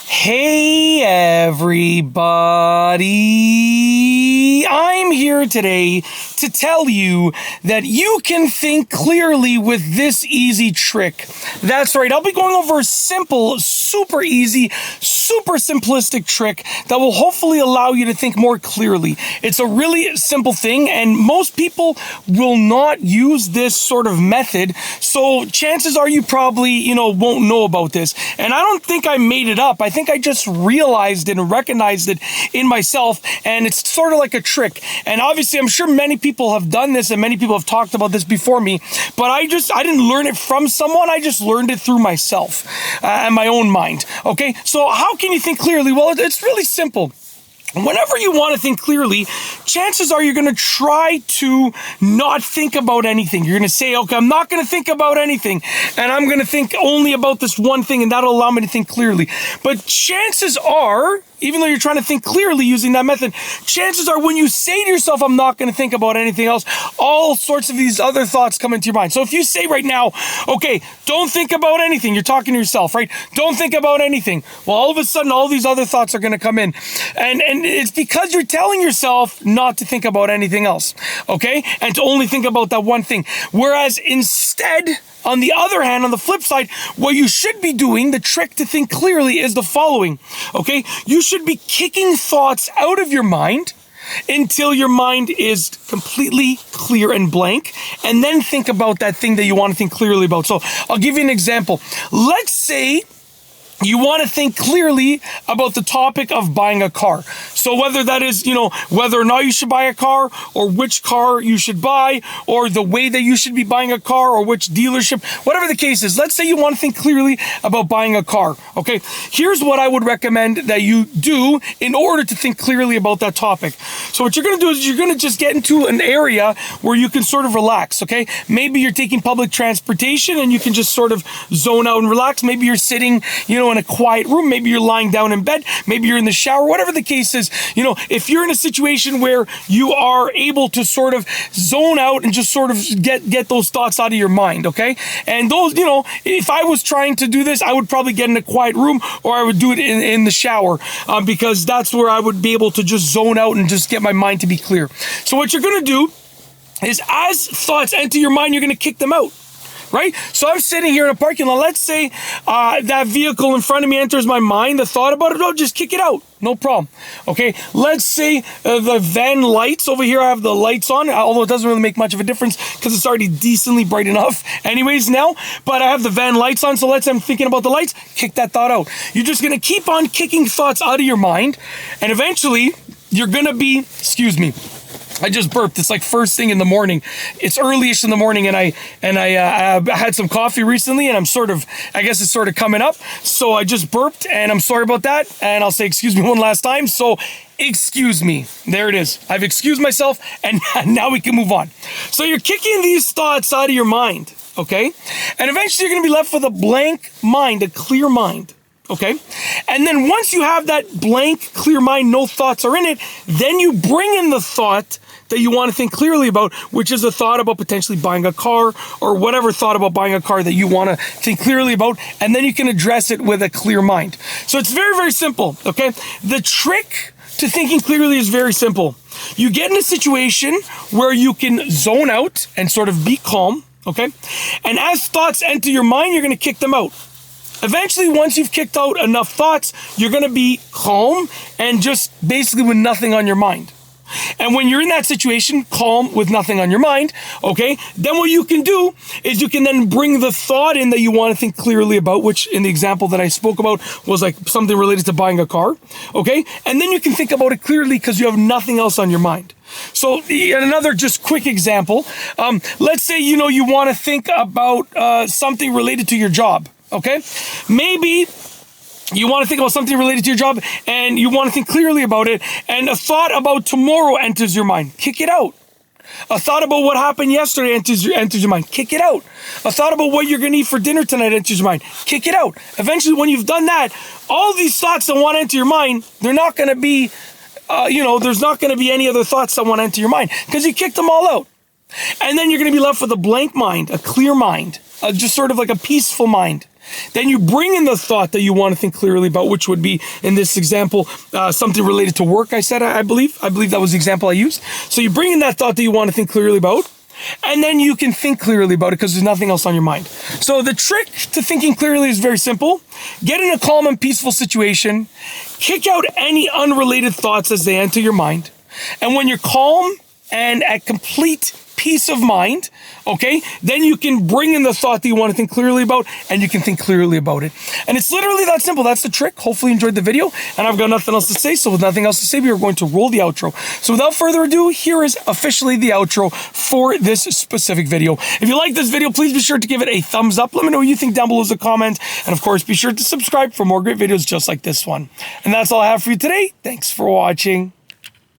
Hey everybody, I'm here today to tell you that you can think clearly with this easy trick. That's right, I'll be going over a simple, super easy, super simplistic trick that will hopefully allow you to think more clearly. It's a really simple thing and most people will not use this sort of method, so chances are you probably, won't know about this. And I don't think I made it up. I think I just realized it and recognized it in myself, and it's sort of like a trick. And obviously, I'm sure many people have done this and many people have talked about this before me, but I didn't learn it from someone. I just learned it through myself and my own mind. Okay, so how can you think clearly? Well, it's really simple. Whenever you want to think clearly, chances are you're going to try to not think about anything. You're going to say, okay, I'm not going to think about anything, and I'm going to think only about this one thing, and that'll allow me to think clearly. But chances are, even though you're trying to think clearly using that method, chances are when you say to yourself, I'm not going to think about anything else, all sorts of these other thoughts come into your mind. So if you say right now, okay, don't think about anything, you're talking to yourself, right? Don't think about anything. Well, all of a sudden, all these other thoughts are going to come in. And it's because you're telling yourself not to think about anything else, okay? And to only think about that one thing. Whereas instead, on the other hand, on the flip side, what you should be doing, the trick to think clearly, is the following, okay? You should be kicking thoughts out of your mind until your mind is completely clear and blank, and then think about that thing that you want to think clearly about. So I'll give you an example. Let's say you want to think clearly about the topic of buying a car. So whether that is, whether or not you should buy a car, or which car you should buy, or the way that you should be buying a car, or which dealership, whatever the case is, let's say you want to think clearly about buying a car, okay? Here's what I would recommend that you do in order to think clearly about that topic. So what you're going to do is you're going to just get into an area where you can sort of relax, okay? Maybe you're taking public transportation and you can just sort of zone out and relax. Maybe you're sitting, in a quiet room. Maybe you're lying down in bed. Maybe you're in the shower. Whatever the case is, if you're in a situation where you are able to sort of zone out and just sort of get those thoughts out of your mind, okay? And those, if I was trying to do this, I would probably get in a quiet room, or I would do it in the shower, because that's where I would be able to just zone out and just get my mind to be clear. So what you're going to do is, as thoughts enter your mind, you're going to kick them out. Right? So I'm sitting here in a parking lot. Let's say that vehicle in front of me enters my mind. The thought about it, I'll just kick it out. No problem. Okay? Let's say the van lights over here, I have the lights on, although it doesn't really make much of a difference because it's already decently bright enough anyways now. But I have the van lights on, so let's say I'm thinking about the lights, kick that thought out. You're just going to keep on kicking thoughts out of your mind, and eventually you're going to be, I just burped. It's like first thing in the morning. It's early-ish in the morning, and I had some coffee recently, and I guess it's sort of coming up. So I just burped, and I'm sorry about that. And I'll say excuse me one last time. So excuse me. There it is. I've excused myself, and now we can move on. So you're kicking these thoughts out of your mind, okay? And eventually you're going to be left with a blank mind, a clear mind. Okay? And then once you have that blank, clear mind, no thoughts are in it, then you bring in the thought that you want to think clearly about, which is a thought about potentially buying a car, or whatever thought about buying a car that you want to think clearly about, and then you can address it with a clear mind. So it's very, very simple, okay? The trick to thinking clearly is very simple. You get in a situation where you can zone out and sort of be calm, okay? And as thoughts enter your mind, you're going to kick them out. Eventually, once you've kicked out enough thoughts, you're going to be calm and just basically with nothing on your mind. And when you're in that situation, calm with nothing on your mind, okay, then what you can do is you can then bring the thought in that you want to think clearly about, which in the example that I spoke about was like something related to buying a car, okay? And then you can think about it clearly because you have nothing else on your mind. So another just quick example, let's say, you want to think about something related to your job. Okay, maybe you want to think about something related to your job and you want to think clearly about it, and a thought about tomorrow enters your mind. Kick it out. A thought about what happened yesterday enters your mind. Kick it out. A thought about what you're going to eat for dinner tonight enters your mind. Kick it out. Eventually, when you've done that, all these thoughts that want to enter your mind, they're not going to be, there's not going to be any other thoughts that want to enter your mind because you kicked them all out. And then you're going to be left with a blank mind, a clear mind, just sort of like a peaceful mind. Then you bring in the thought that you want to think clearly about, which would be, in this example, something related to work, I said, I believe. I believe that was the example I used. So you bring in that thought that you want to think clearly about, and then you can think clearly about it because there's nothing else on your mind. So the trick to thinking clearly is very simple. Get in a calm and peaceful situation. Kick out any unrelated thoughts as they enter your mind. And when you're calm and at complete peace of mind, okay, then you can bring in the thought that you want to think clearly about, and you can think clearly about it. And it's literally that simple. That's the trick. Hopefully you enjoyed the video, and I've got nothing else to say. So with nothing else to say, we are going to roll the outro. So without further ado, here is officially the outro for this specific video. If you like this video, please be sure to give it a thumbs up. Let me know what you think down below as a comment. And of course, be sure to subscribe for more great videos just like this one. And that's all I have for you today. Thanks for watching.